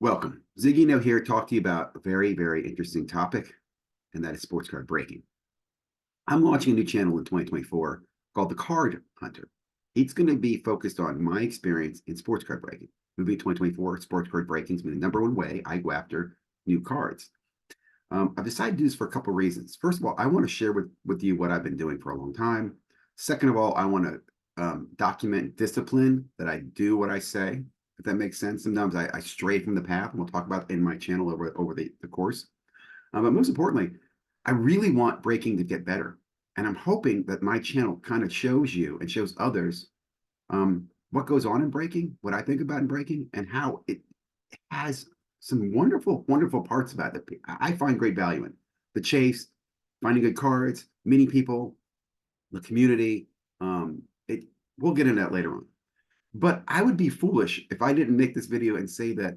Welcome. ZiggyNo here to talk to you about a very, very interesting topic, and that is sports card breaking. I'm launching a new channel in 2024 called The Card Hunter. It's going to be focused on my experience in sports card breaking. Moving 2024, sports card breaking has been the number one way I go after new cards. I've decided to do this for a couple of reasons. First of all, I want to share with you what I've been doing for a long time. Second of all, I want to document discipline that I do what I say, if that makes sense. Sometimes I stray from the path, and we'll talk about in my channel over the course. But most importantly, I really want breaking to get better. And I'm hoping that my channel kind of shows you and shows others what goes on in breaking, what I think about in breaking, and how it has some wonderful, wonderful parts about it that I find great value in. The chase, finding good cards, meeting people, the community. It We'll get into that later on. But I would be foolish if I didn't make this video and say that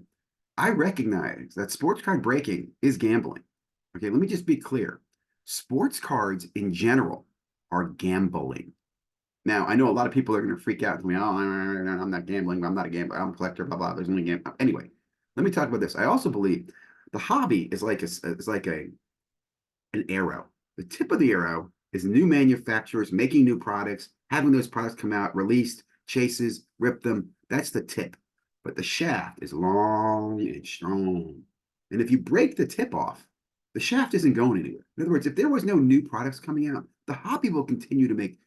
I recognize that sports card breaking is gambling. Okay, let me just be clear. Sports cards in general are gambling. Now, I know a lot of people are going to freak out and me, oh, I'm not gambling. I'm not a gambler. I'm a collector, blah, blah. There's only gambling. Anyway, let me talk about this. I also believe the hobby is like an arrow. The tip of the arrow is new manufacturers making new products, having those products come out, released, chases, rip them. That's the tip. But the shaft is long and strong. And if you break the tip off, the shaft isn't going anywhere. In other words, if there was no new products coming out, the hobby will continue to make,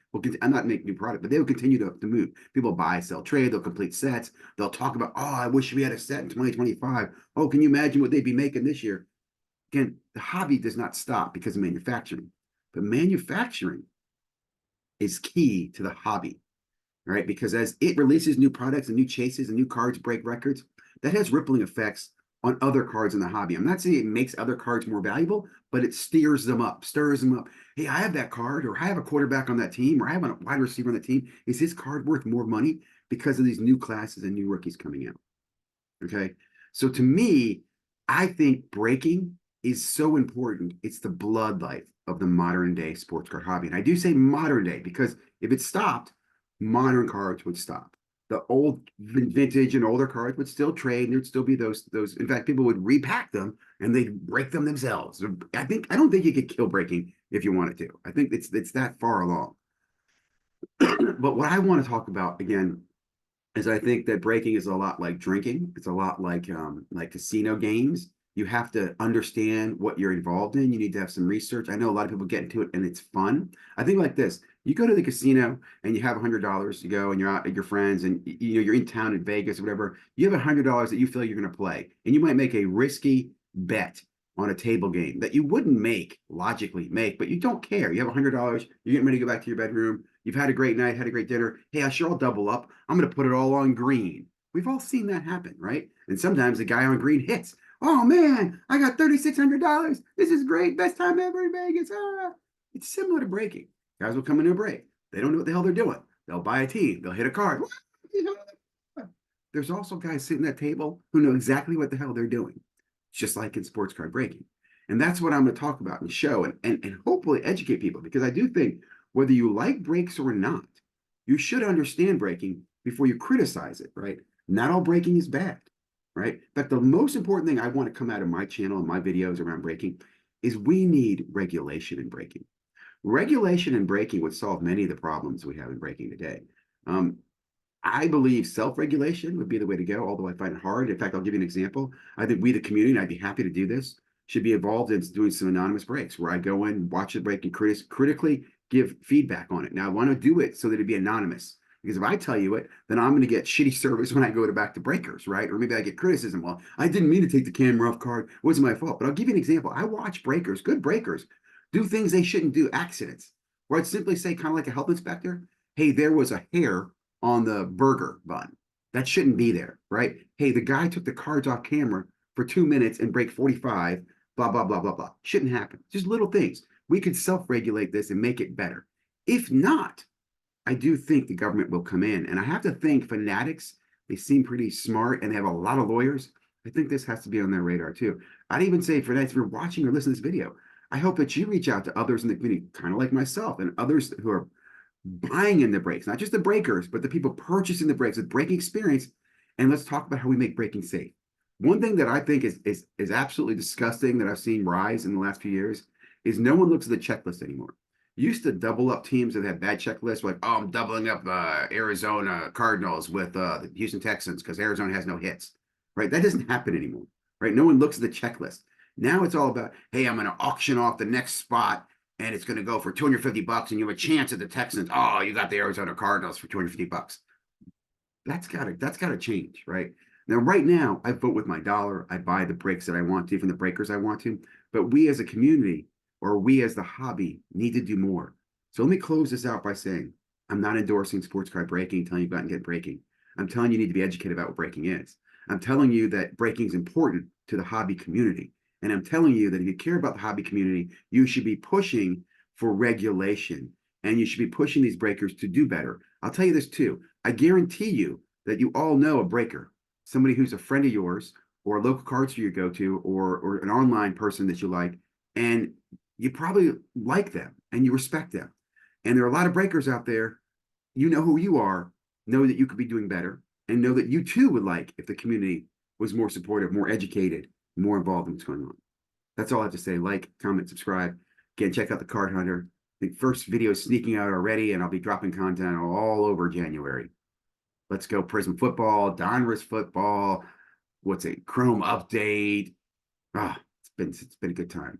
I'm not making new product, but they will continue to move. People buy, sell, trade, they'll complete sets. They'll talk about, oh, I wish we had a set in 2025. Oh, can you imagine what they'd be making this year? Again, the hobby does not stop because of manufacturing, but manufacturing is key to the hobby, right? Because as it releases new products and new chases and new cards break records, that has rippling effects on other cards in the hobby. I'm not saying it makes other cards more valuable, but it steers them up, stirs them up. Hey, I have that card, or I have a quarterback on that team, or I have a wide receiver on the team. Is his card worth more money because of these new classes and new rookies coming out? Okay. So to me, I think breaking is so important. It's the blood life of the modern day sports card hobby. And I do say modern day because if it stopped, modern cards would stop. The old vintage and older cards would still trade, and there'd still be those. In fact, people would repack them and they'd break them themselves. I don't think you could kill breaking if you wanted to. I think it's that far along. But what I want to talk about again is I think that breaking is a lot like drinking. It's a lot like casino games. You have to understand what you're involved in. You need to have some research. I know a lot of people get into it and it's fun. I think like this: you go to the casino and you have $100 to go, and you're out with your friends, and you're in town in Vegas or whatever. You have $100 that you feel you're going to play, and you might make a risky bet on a table game that you wouldn't logically make, but you don't care. You have $100. You're getting ready to go back to your bedroom. You've had a great night, had a great dinner. Hey, I'll double up. I'm going to put it all on green. We've all seen that happen, right? And sometimes the guy on green hits. Oh man, I got $3,600. This is great. Best time ever in Vegas. Ah. It's similar to breaking. Guys will come into a break. They don't know what the hell they're doing. They'll buy a team. They'll hit a card. There's also guys sitting at that table who know exactly what the hell they're doing, just like in sports card breaking. And that's what I'm going to talk about and show and hopefully educate people, because I do think whether you like breaks or not, you should understand breaking before you criticize it, right? Not all breaking is bad, right? In fact, the most important thing I want to come out of my channel and my videos around breaking is we need regulation in breaking. Regulation in breaking would solve many of the problems we have in breaking today. I believe self-regulation would be the way to go, although I find it hard. In fact, I'll give you an example. I think we, the community, and I'd be happy to do this, should be involved in doing some anonymous breaks where I go in, watch the break, and critically give feedback on it. Now, I want to do it so that it'd be anonymous, because if I tell you it, then I'm going to get shitty service when I go back to breakers, right? Or maybe I get criticism. Well, I didn't mean to take the camera off card. It wasn't my fault. But I'll give you an example. I watch breakers, good breakers, do things they shouldn't do, accidents, where I'd simply say, kind of like a health inspector, hey, there was a hair on the burger bun. That shouldn't be there, right? Hey, the guy took the cards off camera for 2 minutes and break 45, blah, blah, blah, blah, blah. Shouldn't happen. Just little things. We could self-regulate this and make it better. If not, I do think the government will come in. And I have to think Fanatics, they seem pretty smart and they have a lot of lawyers. I think this has to be on their radar too. I'd even say, Fanatics, if you're watching or listening to this video, I hope that you reach out to others in the community, kind of like myself and others who are buying in the breaks, not just the breakers, but the people purchasing the breaks with breaking experience. And let's talk about how we make breaking safe. One thing that I think is absolutely disgusting that I've seen rise in the last few years is no one looks at the checklist anymore. You used to double up teams that had bad checklists, like, oh, I'm doubling up Arizona Cardinals with the Houston Texans because Arizona has no hits, right? That doesn't happen anymore, right? No one looks at the checklist. Now it's all about, hey, I'm going to auction off the next spot and it's going to go for $250 and you have a chance at the Texans. Oh, you got the Arizona Cardinals for $250. That's gotta change, right? Now, right now, I vote with my dollar. I buy the breaks that I want to from the breakers I want to. But we as a community or we as the hobby need to do more. So let me close this out by saying I'm not endorsing sports card breaking, telling you go out and get breaking. I'm telling you need to be educated about what breaking is. I'm telling you that breaking is important to the hobby community. And I'm telling you that if you care about the hobby community, you should be pushing for regulation and you should be pushing these breakers to do better. I'll tell you this too. I guarantee you that you all know a breaker, somebody who's a friend of yours or a local card store you go to or an online person that you like, and you probably like them and you respect them. And there are a lot of breakers out there. You know who you are, know that you could be doing better, and know that you too would like if the community was more supportive, more educated, more involved in what's going on. That's all I have to say. Like, comment, subscribe. Again, check out the Card Hunter. The first video is sneaking out already, and I'll be dropping content all over January. Let's go Prism football, Donruss football. What's it? Chrome update. Ah, it's been a good time.